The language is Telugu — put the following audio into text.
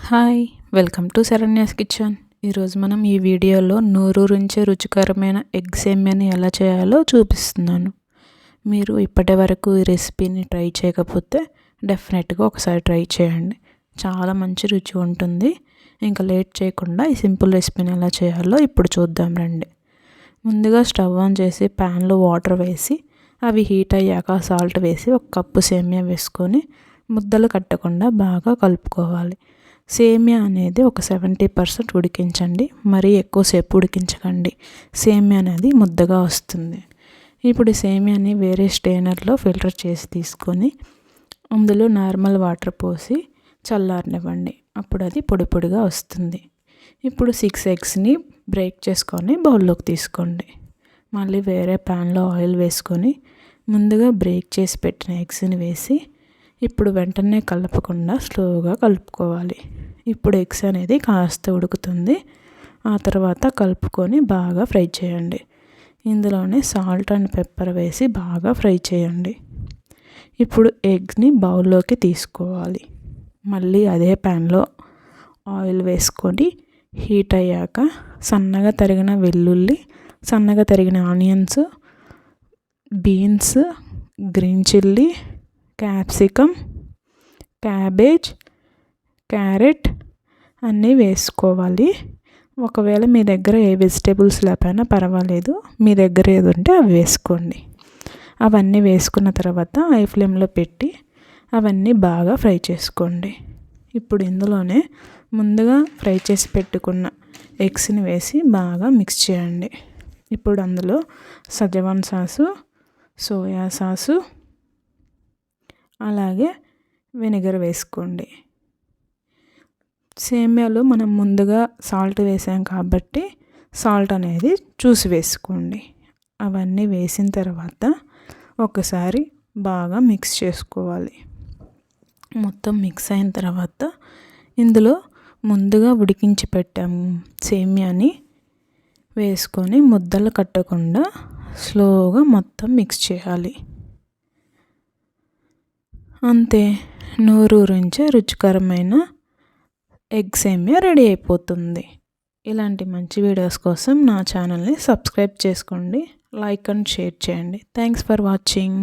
Hi welcome to Saranya's kitchen. ఈరోజు మనం ఈ వీడియోలో నోరూరించే రుచికరమైన ఎగ్ సేమియాని ఎలా చేయాలో చూపిస్తున్నాను. మీరు ఇప్పటి వరకు ఈ రెసిపీని ట్రై చేయకపోతే డెఫినెట్గా ఒకసారి ట్రై చేయండి. చాలా మంచి రుచి ఉంటుంది. ఇంకా లేట్ చేయకుండా ఈ సింపుల్ రెసిపీని ఎలా చేయాలో ఇప్పుడు చూద్దాం రండి. ముందుగా స్టవ్ ఆన్ చేసి ప్యాన్లో వాటర్ వేసి అవి హీట్ అయ్యాక సాల్ట్ వేసి ఒక కప్పు సేమియా వేసుకొని ముద్దలు కట్టకుండా బాగా కలుపుకోవాలి. సేమియా అనేది ఒక 70% ఉడికించండి, మరీ ఎక్కువసేపు ఉడికించకండి. సేమియా అనేది ముద్దగా వస్తుంది. ఇప్పుడు సేమియాని వేరే స్టెయినర్లో ఫిల్టర్ చేసి తీసుకొని అందులో నార్మల్ వాటర్ పోసి చల్లారనివ్వండి. అప్పుడు అది పొడి పొడిగా వస్తుంది. ఇప్పుడు 6 ఎగ్స్ని బ్రేక్ చేసుకొని బౌల్లోకి తీసుకోండి. మళ్ళీ వేరే ప్యాన్లో ఆయిల్ వేసుకొని ముందుగా బ్రేక్ చేసి పెట్టిన ఎగ్స్ని వేసి ఇప్పుడు వెంటనే కలపకుండా స్లోగా కలుపుకోవాలి. ఇప్పుడు ఎగ్స్ అనేది కాస్త ఉడుకుతుంది. ఆ తర్వాత కలుపుకొని బాగా ఫ్రై చేయండి. ఇందులోనే సాల్ట్ అండ్ పెప్పర్ వేసి బాగా ఫ్రై చేయండి. ఇప్పుడు ఎగ్ని బౌల్లోకి తీసుకోవాలి. మళ్ళీ అదే ప్యాన్లో ఆయిల్ వేసుకొని హీట్ అయ్యాక సన్నగా తరిగిన వెల్లుల్లి, సన్నగా తరిగిన onions, beans, green chilli, capsicum, cabbage, carrot అన్నీ వేసుకోవాలి. ఒకవేళ మీ దగ్గర ఏ వెజిటేబుల్స్ లేకపోయినా పర్వాలేదు, మీ దగ్గర ఏది ఉంటే అవి వేసుకోండి. అవన్నీ వేసుకున్న తర్వాత హై ఫ్లేమ్లో పెట్టి అవన్నీ బాగా ఫ్రై చేసుకోండి. ఇప్పుడు ఇందులోనే ముందుగా ఫ్రై చేసి పెట్టుకున్న ఎగ్స్ని వేసి బాగా మిక్స్ చేయండి. ఇప్పుడు అందులో షెజ్వాన్ సాసు, సోయా సాసు, అలాగే వెనిగర్ వేసుకోండి. సేమియాలో మనం ముందుగా సాల్ట్ వేసాం కాబట్టి సాల్ట్ అనేది చూసి వేసుకోండి. అవన్నీ వేసిన తర్వాత ఒకసారి బాగా మిక్స్ చేసుకోవాలి. మొత్తం మిక్స్ అయిన తర్వాత ఇందులో ముందుగా ఉడికించి పెట్టాము సేమియాని వేసుకొని ముద్దలు కట్టకుండా స్లోగా మొత్తం మిక్స్ చేయాలి. అంతే, నోరూరించే రుచికరమైన ఎగ్ సేమియా రెడీ అయిపోతుంది. ఇలాంటి మంచి వీడియోస్ కోసం నా ఛానల్ని సబ్స్క్రైబ్ చేసుకోండి, లైక్ అండ్ షేర్ చేయండి. Thanks for watching.